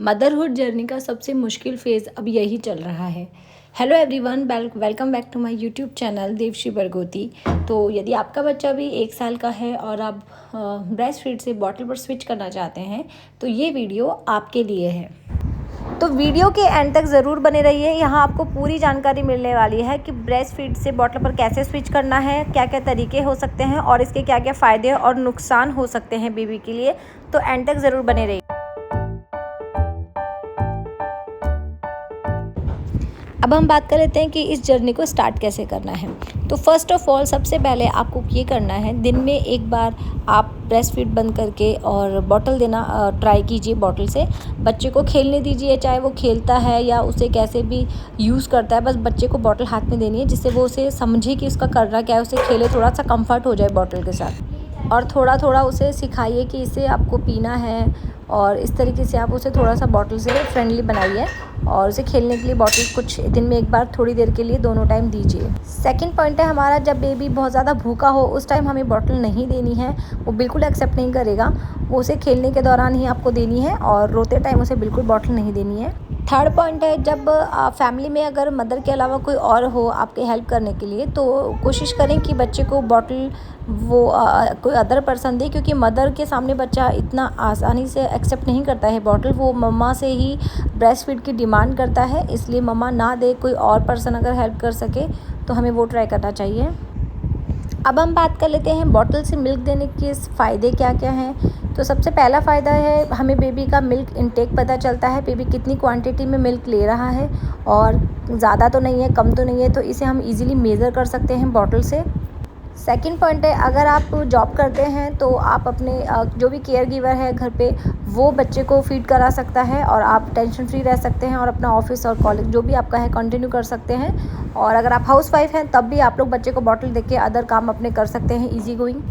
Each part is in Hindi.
मदरहुड जर्नी का सबसे मुश्किल फेज़ अब यही चल रहा है। Hello everyone, welcome back to my YouTube channel Devshree Bargoti. तो यदि आपका बच्चा भी 1 साल का है और आप ब्रेस्ट फीड से बॉटल पर स्विच करना चाहते हैं तो ये वीडियो आपके लिए है। तो वीडियो के एंड तक ज़रूर बने रहिए। यहाँ आपको पूरी जानकारी मिलने वाली है कि ब्रेस्ट फीड से बॉटल पर कैसे स्विच करना है, क्या क्या तरीके हो सकते हैं और इसके क्या क्या फ़ायदे और नुकसान हो सकते हैं बेबी के लिए। तो एंड तक ज़रूर बने रहिए। अब हम बात कर लेते हैं कि इस जर्नी को स्टार्ट कैसे करना है। तो फर्स्ट ऑफ ऑल सबसे पहले आपको ये करना है, दिन में एक बार आप ब्रेस्ट फीड बंद करके और बॉटल देना ट्राई कीजिए। बॉटल से बच्चे को खेलने दीजिए, चाहे वो खेलता है या उसे कैसे भी यूज़ करता है, बस बच्चे को बॉटल हाथ में देनी है जिससे वो उसे समझे कि उसका करना क्या है, उसे खेले, थोड़ा सा कंफर्ट हो जाए बॉटल के साथ। और थोड़ा थोड़ा उसे सिखाइए कि इसे आपको पीना है और इस तरीके से आप उसे थोड़ा सा बॉटल से फ्रेंडली बनाइए और उसे खेलने के लिए बॉटल कुछ दिन में एक बार थोड़ी देर के लिए दोनों टाइम दीजिए। सेकंड पॉइंट है हमारा, जब बेबी बहुत ज़्यादा भूखा हो उस टाइम हमें बॉटल नहीं देनी है, वो बिल्कुल एक्सेप्ट नहीं करेगा। वो उसे खेलने के दौरान ही आपको देनी है और रोते टाइम उसे बिल्कुल बॉटल नहीं देनी है। थर्ड पॉइंट है, जब फैमिली में अगर मदर के अलावा कोई और हो आपके हेल्प करने के लिए तो कोशिश करें कि बच्चे को बॉटल वो कोई अदर पर्सन दे, क्योंकि मदर के सामने बच्चा इतना आसानी से एक्सेप्ट नहीं करता है बॉटल। वो मम्मा से ही ब्रेस्ट फीड की डिमांड करता है, इसलिए मम्मा ना दे, कोई और पर्सन अगर हेल्प कर सके तो हमें वो ट्राई करना चाहिए। अब हम बात कर लेते हैं बॉटल से मिल्क देने के फ़ायदे क्या क्या हैं। तो सबसे पहला फ़ायदा है, हमें बेबी का मिल्क इंटेक पता चलता है, बेबी कितनी क्वांटिटी में मिल्क ले रहा है और ज़्यादा तो नहीं है, कम तो नहीं है, तो इसे हम इजीली मेज़र कर सकते हैं बॉटल से। सेकंड पॉइंट है, अगर आप जॉब करते हैं तो आप अपने जो भी केयर गिवर है घर पे वो बच्चे को फीड करा सकता है और आप टेंशन फ्री रह सकते हैं और अपना ऑफिस और कॉलेज जो भी आपका है कंटिन्यू कर सकते हैं। और अगर आप हाउसवाइफ हैं तब भी आप लोग बच्चे को बॉटल देके अदर काम अपने कर सकते हैं ईजी गोइंग।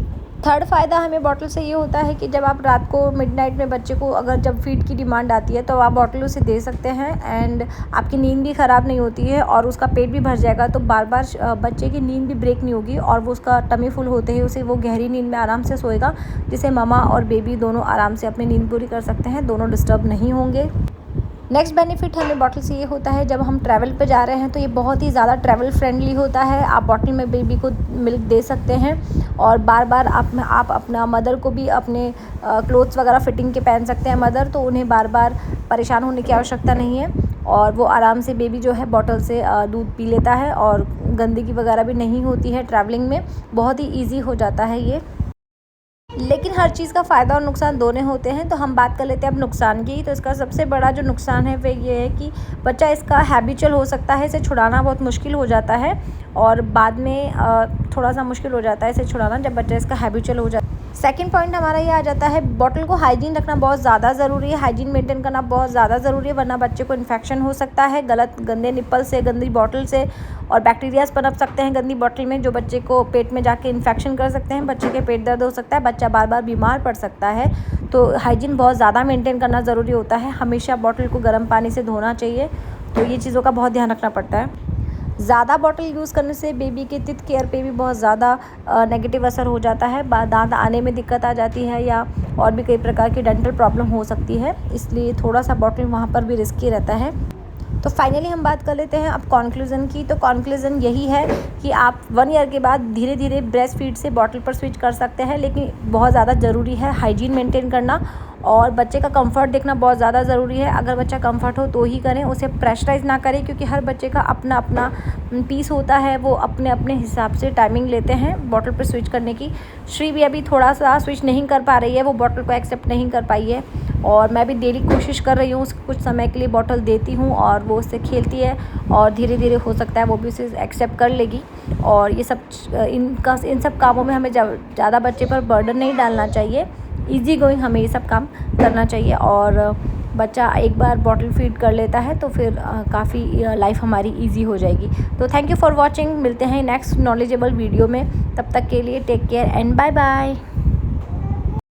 थर्ड फ़ायदा हमें बॉटल से ये होता है कि जब आप रात को मिडनाइट में बच्चे को अगर जब फीड की डिमांड आती है तो आप बॉटल उसे दे सकते हैं एंड आपकी नींद भी ख़राब नहीं होती है और उसका पेट भी भर जाएगा। तो बार बार बच्चे की नींद भी ब्रेक नहीं होगी और वो उसका टमी फुल होते ही उसे वो गहरी नींद में आराम से सोएगा, जिससे ममा और बेबी दोनों आराम से अपनी नींद पूरी कर सकते हैं, दोनों डिस्टर्ब नहीं होंगे। नेक्स्ट बेनिफिट हमें बॉटल से ये होता है, जब हम ट्रैवल पे जा रहे हैं तो ये बहुत ही ज़्यादा ट्रैवल फ्रेंडली होता है। आप बॉटल में बेबी को मिल्क दे सकते हैं और बार बार आप अपना मदर को भी अपने क्लोथ्स वगैरह फिटिंग के पहन सकते हैं मदर, तो उन्हें बार बार परेशान होने की आवश्यकता नहीं है और वो आराम से बेबी जो है बॉटल से दूध पी लेता है और गंदगी वगैरह भी नहीं होती है। ट्रैवलिंग में बहुत ही ईजी हो जाता है ये। लेकिन हर चीज़ का फ़ायदा और नुकसान दोनों होते हैं, तो हम बात कर लेते हैं अब नुकसान की। तो इसका सबसे बड़ा जो नुकसान है वह ये है कि बच्चा इसका हैबिचुअल हो सकता है, इसे छुड़ाना बहुत मुश्किल हो जाता है और बाद में थोड़ा सा मुश्किल हो जाता है इसे छुड़ाना जब बच्चा इसका हैबिचुअल हो जाता है। सेकंड पॉइंट हमारा ये आ जाता है, बॉटल को हाइजीन रखना बहुत ज़्यादा ज़रूरी है, हाइजीन मेंटेन करना बहुत ज़्यादा ज़रूरी है, वरना बच्चे को इन्फेक्शन हो सकता है गंदे निप्पल से, गंदी बॉटल से, और बैक्टीरियाज पनप सकते हैं गंदी बॉटल में जो बच्चे को पेट में जाके इन्फेक्शन कर सकते हैं, बच्चे के पेट दर्द हो सकता है, बच्चा बार बार बीमार पड़ सकता है। तो हाइजीन बहुत ज़्यादा मेंटेन करना ज़रूरी होता है। हमेशा बॉटल को गर्म पानी से धोना चाहिए, तो ये चीज़ों का बहुत ध्यान रखना पड़ता है। ज़्यादा बॉटल यूज़ करने से बेबी के टीथ केयर पे भी बहुत ज़्यादा नेगेटिव असर हो जाता है, दांत आने में दिक्कत आ जाती है या और भी कई प्रकार की डेंटल प्रॉब्लम हो सकती है, इसलिए थोड़ा सा बॉटल वहाँ पर भी रिस्की रहता है। तो फाइनली हम बात कर लेते हैं अब कॉन्क्लूज़न की। तो कॉन्क्लूज़न यही है कि आप 1 ईयर के बाद धीरे धीरे ब्रेस्ट फीड से बॉटल पर स्विच कर सकते हैं, लेकिन बहुत ज़्यादा ज़रूरी है हाइजीन मेंटेन करना और बच्चे का कंफर्ट देखना बहुत ज़्यादा ज़रूरी है। अगर बच्चा कंफर्ट हो तो ही करें, उसे प्रेशराइज़ ना करें, क्योंकि हर बच्चे का अपना अपना पीस होता है, वो अपने अपने हिसाब से टाइमिंग लेते हैं बॉटल पर स्विच करने की। श्री भी अभी थोड़ा सा स्विच नहीं कर पा रही है, वो बॉटल को एक्सेप्ट नहीं कर पाई है और मैं भी डेली कोशिश कर रही हूँ, उसको कुछ समय के लिए बॉटल देती हूँ और वो उससे खेलती है और धीरे धीरे हो सकता है वो भी उसे एक्सेप्ट कर लेगी। और ये सब इन सब कामों में हमें ज़्यादा बच्चे पर बर्डन नहीं डालना चाहिए, ईजी गोइंग हमें ये सब काम करना चाहिए। और बच्चा एक बार बॉटल फीड कर लेता है तो फिर काफ़ी लाइफ हमारी इजी हो जाएगी। तो थैंक यू फॉर वॉचिंग, मिलते हैं नेक्स्ट नॉलेजेबल वीडियो में, तब तक के लिए take care and bye bye.